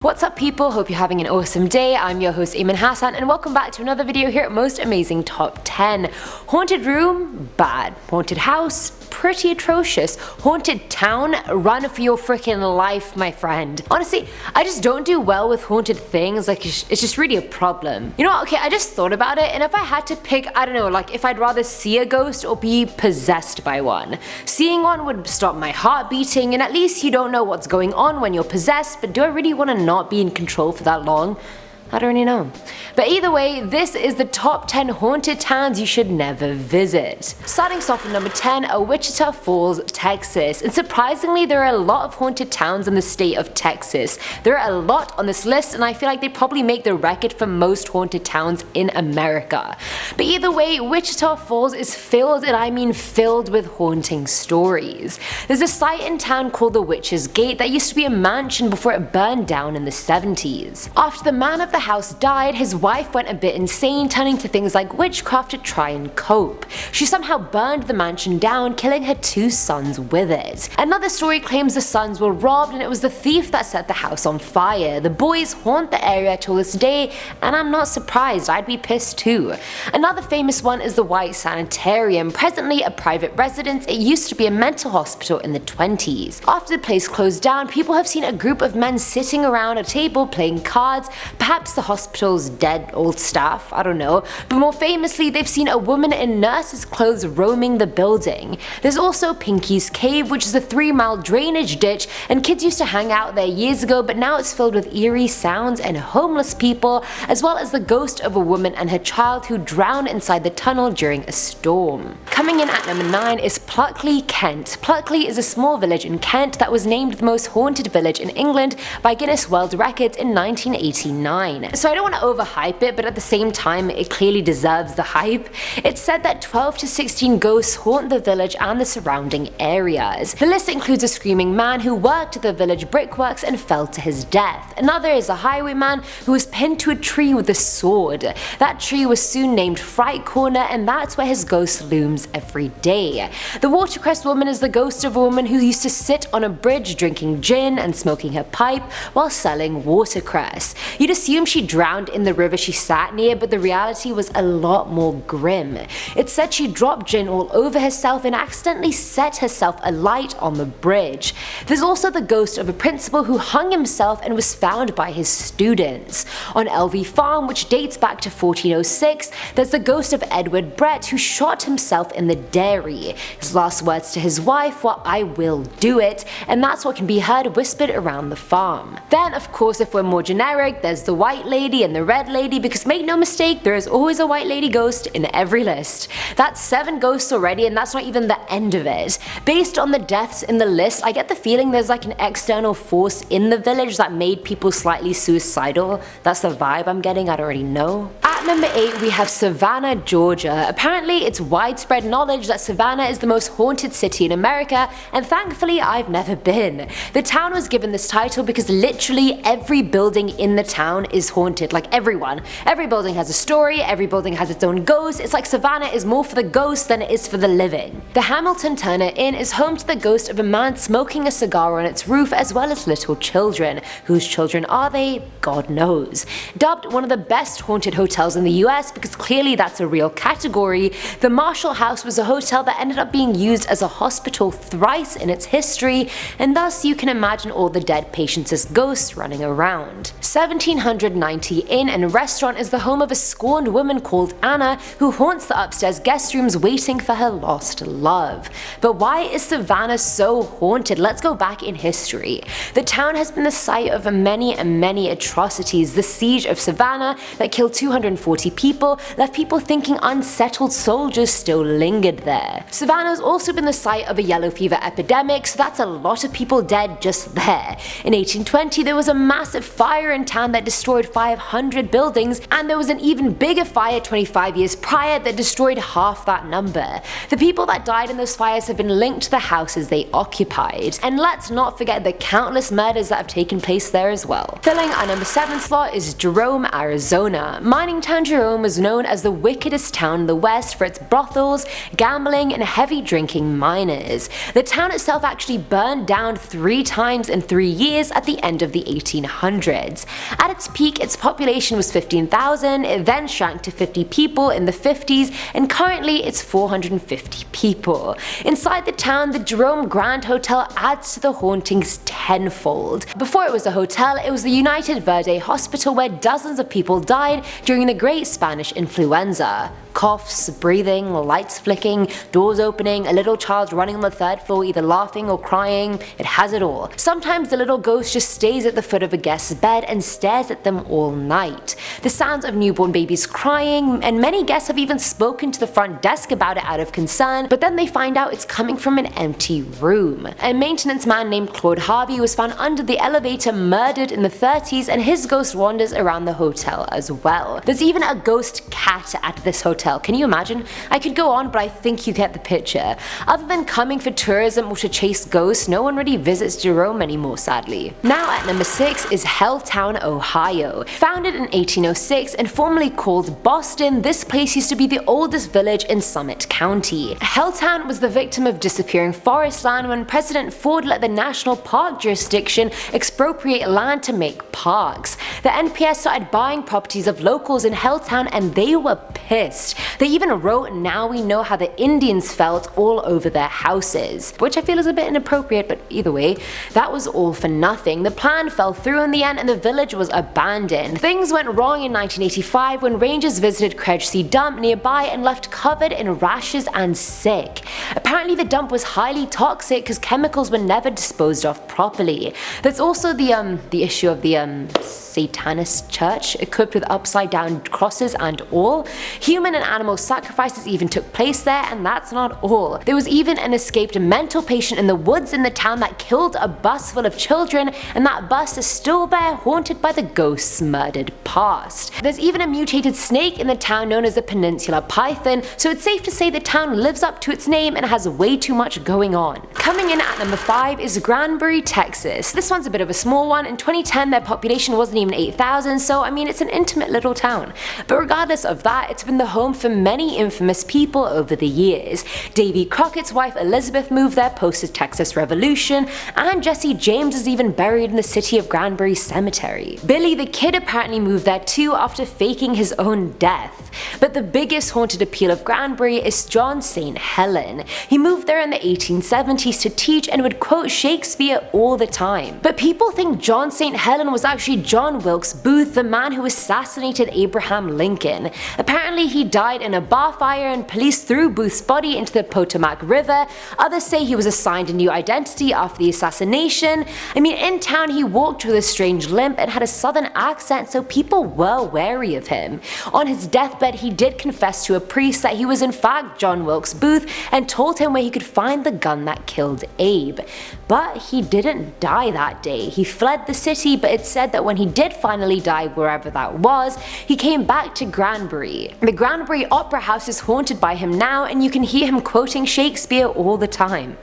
What's up people, hope you're having an awesome day. I'm your host Eamon Hassan and welcome back to another video here at Most Amazing Top 10. Haunted room? Bad. Haunted house? Pretty atrocious. Haunted town? Run for your freaking life, my friend. Honestly, I just don't do well with haunted things, like it's just really a problem. You know what, okay, I just thought about it, and if I had to pick, I don't know, like if I'd rather see a ghost or be possessed by one. Seeing one would stop my heart beating, and at least you don't know what's going on when you're possessed, but do I really want to not be in control for that long? I don't really know. But either way, this is the top 10 haunted towns you should never visit. Starting off at number 10 are Wichita Falls, Texas. And surprisingly, there are a lot of haunted towns in the state of Texas. There are a lot on this list, and I feel like they probably make the record for most haunted towns in America. But either way, Wichita Falls is filled, and I mean filled, with haunting stories. There's a site in town called the Witch's Gate that used to be a mansion before it burned down in the 70s. After the man of the house died, his wife went a bit insane, turning to things like witchcraft to try and cope. She somehow burned the mansion down, killing her 2 sons with it. Another story claims the sons were robbed and it was the thief that set the house on fire. The boys haunt the area till this day, and I'm not surprised, I'd be pissed too. Another famous one is the White Sanitarium. Presently a private residence, it used to be a mental hospital in the 20s. After the place closed down, people have seen a group of men sitting around a table playing cards, perhaps the hospital's dead old staff, I don't know, but more famously they've seen a woman in nurse's clothes roaming the building. There's also Pinky's Cave, which is a 3-mile drainage ditch, and kids used to hang out there years ago, but now it's filled with eerie sounds and homeless people, as well as the ghost of a woman and her child who drowned inside the tunnel during a storm. Coming in at number 9 is Pluckley, Kent. Pluckley is a small village in Kent that was named the most haunted village in England by Guinness World Records in 1989. So I don't want to overhype it, but at the same time it clearly deserves the hype. It's said that 12 to 16 ghosts haunt the village and the surrounding areas. The list includes a screaming man who worked at the village brickworks and fell to his death. Another is a highwayman who was pinned to a tree with a sword. That tree was soon named Fright Corner, and that's where his ghost looms every day. The watercress woman is the ghost of a woman who used to sit on a bridge drinking gin and smoking her pipe while selling watercress. You'd assume she drowned in the river she sat near, but the reality was a lot more grim. It's said she dropped gin all over herself and accidentally set herself alight on the bridge. There's also the ghost of a principal who hung himself and was found by his students. On LV Farm, which dates back to 1406, there's the ghost of Edward Brett who shot himself in the dairy. His last words to his wife were, "I will do it," and that's what can be heard whispered around the farm. Then of course, if we're more generic, there's the white lady and the red lady, because make no mistake, there is always a white lady ghost in every list. That's 7 ghosts already, and that's not even the end of it. Based on the deaths in the list, I get the feeling there's like an external force in the village that made people slightly suicidal. That's the vibe I'm getting, I don't really know. At number 8 we have Savannah, Georgia. Apparently it's widespread knowledge that Savannah is the most haunted city in America, and thankfully I've never been. The town was given this title because literally every building in the town is haunted, like everyone. Every building has a story, every building has its own ghost. It's like Savannah is more for the ghosts than it is for the living. The Hamilton Turner Inn is home to the ghost of a man smoking a cigar on its roof, as well as little children. Whose children are they? God knows. Dubbed one of the best haunted hotels in the US because clearly that's a real category, the Marshall House was a hotel that ended up being used as a hospital thrice in its history, and thus you can imagine all the dead patients as ghosts running around. 1790 Inn and Restaurant is the home of a scorned woman called Anna who haunts the upstairs guest rooms waiting for her lost love. But why is Savannah so haunted? Let's go back in history. The town has been the site of many atrocities. The siege of Savannah that killed 240 people left people thinking unsettled soldiers still lingered there. Savannah has also been the site of a yellow fever epidemic, so that's a lot of people dead just there. In 1820 there was a massive fire in town that destroyed 500 buildings, and there was an even bigger fire 25 years prior that destroyed half that number. The people that died in those fires have been linked to the houses they occupied. And let's not forget the countless murders that have taken place there as well. Filling our number 7 slot is Jerome, Arizona. Mining downtown Jerome was known as the wickedest town in the West for its brothels, gambling, and heavy drinking miners. The town itself actually burned down 3 times in 3 years at the end of the 1800s. At its peak, its population was 15,000, it then shrank to 50 people in the 50s, and currently it's 450 people. Inside the town, the Jerome Grand Hotel adds to the hauntings tenfold. Before it was a hotel, it was the United Verde Hospital where dozens of people died during the Great Spanish Influenza. Coughs, breathing, lights flicking, doors opening, a little child running on the 3rd floor either laughing or crying, it has it all. Sometimes the little ghost just stays at the foot of a guest's bed and stares at them all night. The sounds of newborn babies crying, and many guests have even spoken to the front desk about it out of concern, but then they find out it's coming from an empty room. A maintenance man named Claude Harvey was found under the elevator murdered in the 30s, and his ghost wanders around the hotel as well. There's even a ghost cat at this hotel. Can you imagine? I could go on, but I think you get the picture. Other than coming for tourism or to chase ghosts, no one really visits Jerome anymore, sadly. Now at number 6 is Helltown, Ohio. Founded in 1806 and formerly called Boston, this place used to be the oldest village in Summit County. Helltown was the victim of disappearing forest land when President Ford let the National Park jurisdiction expropriate land to make parks. The NPS started buying properties of locals in Helltown and they were pissed. They even wrote "Now we know how the Indians felt" all over their houses, which I feel is a bit inappropriate, but either way, that was all for nothing. The plan fell through in the end and the village was abandoned. Things went wrong in 1985 when rangers visited Kredge Dump nearby and left covered in rashes and sick. Apparently the dump was highly toxic because chemicals were never disposed of properly. There's also the issue of the Satanist church, equipped with upside down crosses and all. Human and animal sacrifices even took place there, and that's not all. There was even an escaped mental patient in the woods in the town that killed a bus full of children, and that bus is still there, haunted by the ghost's murdered past. There's even a mutated snake in the town known as the Peninsula Python, so it's safe to say the town lives up to its name and has way too much going on. Coming in at number 5 is Granbury, Texas. This one's a bit of a small one. In 2010 their population wasn't even 8,000, so I mean it's an intimate little town. But regardless of that, it's been the home for many infamous people over the years. Davy Crockett's wife Elizabeth moved there post the Texas Revolution, and Jesse James is even buried in the city of Granbury Cemetery. Billy the Kid apparently moved there too after faking his own death. But the biggest haunted appeal of Granbury is John St. Helen. He moved there in the 1870s to teach and would quote Shakespeare all the time. But people think John St. Helen was actually John Wilkes Booth, the man who assassinated Abraham Lincoln. Apparently he died in a bar fire and police threw Booth's body into the Potomac River. Others say he was assigned a new identity after the assassination. I mean, in town he walked with a strange limp and had a southern accent, so people were wary of him. On his deathbed he did confess to a priest that he was in fact John Wilkes Booth and told him where he could find the gun that killed Abe. But he didn't die that day. He fled the city, but it's said that when he did finally die wherever that was, he came back to Granbury. The Granbury Opera House is haunted by him now, and you can hear him quoting Shakespeare all the time.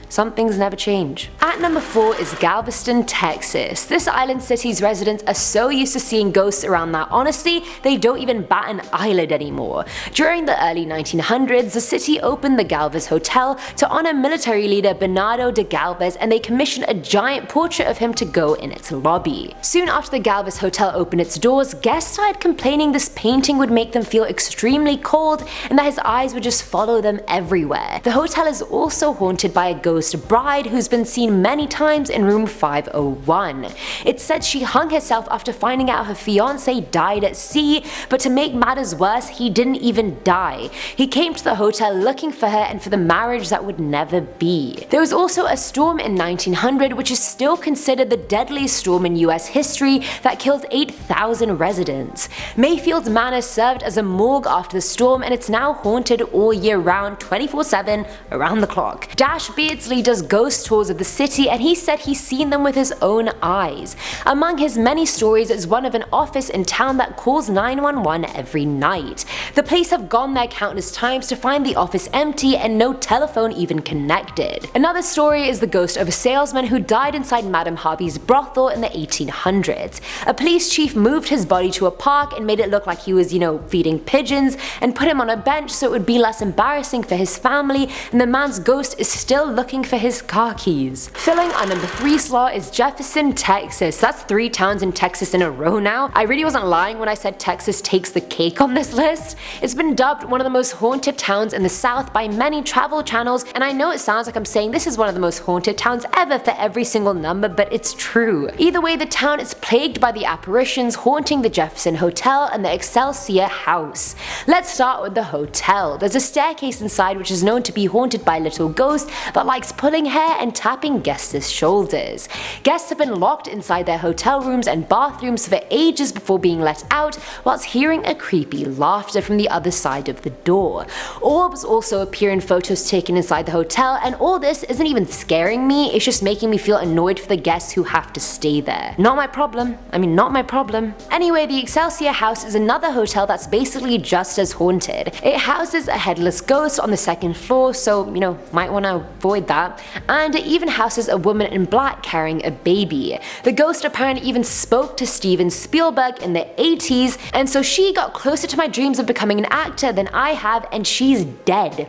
Some things never change. At number 4 is Galveston, Texas. This island city's residents are so used to seeing ghosts around that honestly, they don't even bat an eyelid anymore. During the early 1900s, the city opened the Galvez Hotel to honor military leader Bernardo de Galvez, and they commissioned a giant portrait of him to go in its lobby. Soon after the Galvez Hotel opened its doors, guests started complaining this painting would make them feel extremely cold and that his eyes would just follow them everywhere. The hotel is also haunted by a ghost bride who's been seen many times in room 501. It's said she hung herself after finding out her fiancé died at sea, but to make matters worse, he didn't even die. He came to the hotel looking for her and for the marriage that would never be. There was also a storm in 1900 which is still considered the deadliest storm in US history that killed 8,000 residents. Mayfield Manor served as a morgue after the storm, and it's now haunted all year round 24/7 around the clock. Dash beards repeatedly does ghost tours of the city, and he said he's seen them with his own eyes. Among his many stories is one of an office in town that calls 911 every night. The police have gone there countless times to find the office empty and no telephone even connected. Another story is the ghost of a salesman who died inside Madame Harvey's brothel in the 1800s. A police chief moved his body to a park and made it look like he was, feeding pigeons, and put him on a bench so it would be less embarrassing for his family, and the man's ghost is still looking for his car keys. Filling our number 3 slot is Jefferson, Texas. That's 3 towns in Texas in a row now. I really wasn't lying when I said Texas takes the cake on this list. It's been dubbed one of the most haunted towns in the South by many travel channels, and I know it sounds like I'm saying this is one of the most haunted towns ever for every single number, but it's true. Either way, the town is plagued by the apparitions haunting the Jefferson Hotel and the Excelsior House. Let's start with the hotel. There's a staircase inside which is known to be haunted by a little ghost that likes pulling hair and tapping guests' shoulders. Guests have been locked inside their hotel rooms and bathrooms for ages before being let out, whilst hearing a creepy laughter from the other side of the door. Orbs also appear in photos taken inside the hotel, and all this isn't even scaring me, it's just making me feel annoyed for the guests who have to stay there. Not my problem. Not my problem. Anyway, the Excelsior House is another hotel that's basically just as haunted. It houses a headless ghost on the 2nd floor, so might want to avoid that, and it even houses a woman in black carrying a baby. The ghost apparently even spoke to Steven Spielberg in the 80s, and so she got closer to my dreams of becoming an actor than I have, and she's dead.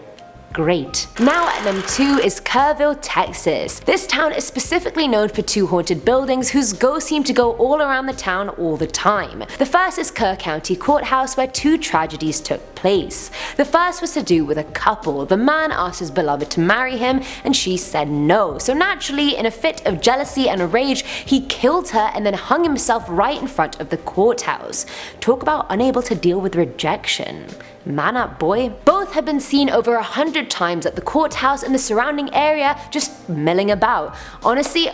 Great. Now at number 2 is Kerrville, Texas. This town is specifically known for 2 haunted buildings whose ghosts seem to go all around the town all the time. The first is Kerr County Courthouse, where 2 tragedies took place. The first was to do with a couple. The man asked his beloved to marry him and she said no, so naturally in a fit of jealousy and rage he killed her and then hung himself right in front of the courthouse. Talk about unable to deal with rejection. Man up, boy. Both have been seen over 100 times at the courthouse and the surrounding area, just milling about. Honestly,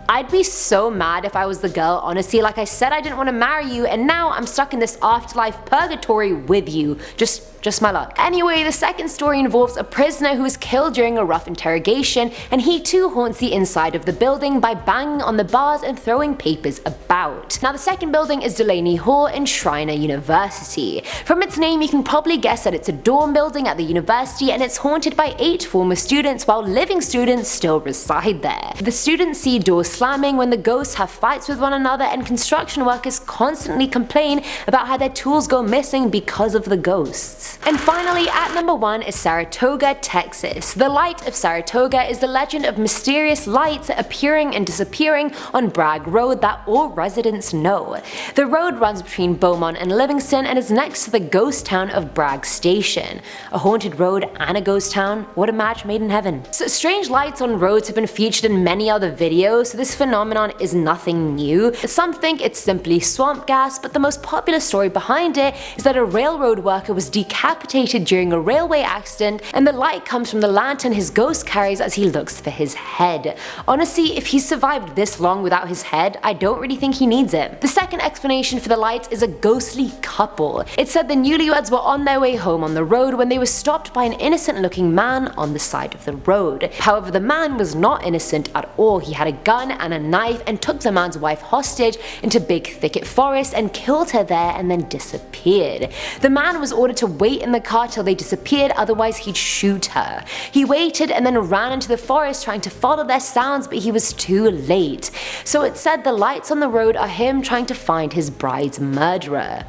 I'd be so mad if I was the girl, honestly. Like I said, I didn't want to marry you, and now I'm stuck in this afterlife purgatory with you. Just my luck. Anyway, the second story involves a prisoner who was killed during a rough interrogation, and he too haunts the inside of the building by banging on the bars and throwing papers about. Now the second building is Delaney Hall in Schreiner University. From its name you can probably guess that it's a dorm building at the university, and it's haunted by 8 former students while living students still reside there. The students see doors slamming when the ghosts have fights with one another, and construction workers constantly complain about how their tools go missing because of the ghosts. And finally, at number 1 is Saratoga, Texas. The Light of Saratoga is the legend of mysterious lights appearing and disappearing on Bragg Road that all residents know. The road runs between Beaumont and Livingston and is next to the ghost town of Bragg Station. A haunted road and a ghost town? What a match made in heaven. So strange lights on roads have been featured in many other videos, so this phenomenon is nothing new. Some think it's simply swamp gas, but the most popular story behind it is that a railroad worker was decapitated during a railway accident, and the light comes from the lantern his ghost carries as he looks for his head. Honestly, if he's survived this long without his head, I don't really think he needs it. The second explanation for the lights is a ghostly couple. It said the newlyweds were on their way home on the road when they were stopped by an innocent looking man on the side of the road. However, the man was not innocent at all. He had a gun and a knife and took the man's wife hostage into Big Thicket Forest and killed her there and then disappeared. The man was ordered to wait in the car till they disappeared, otherwise he'd shoot her. He waited and then ran into the forest trying to follow their sounds, but he was too late. So it said the lights on the road are him trying to find his bride's murderer.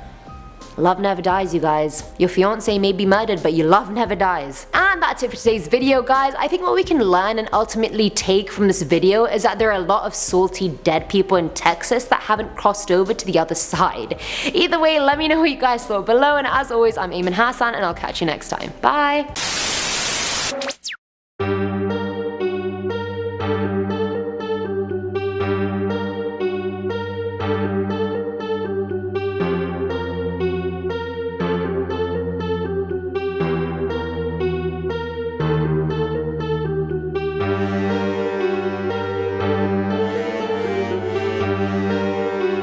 Love never dies, you guys. Your fiance may be murdered, but your love never dies. And that's it for today's video, guys. I think what we can learn and ultimately take from this video is that there are a lot of salty dead people in Texas that haven't crossed over to the other side. Either way, let me know what you guys thought below, and as always, I'm Eamon Hassan, and I'll catch you next time. Bye!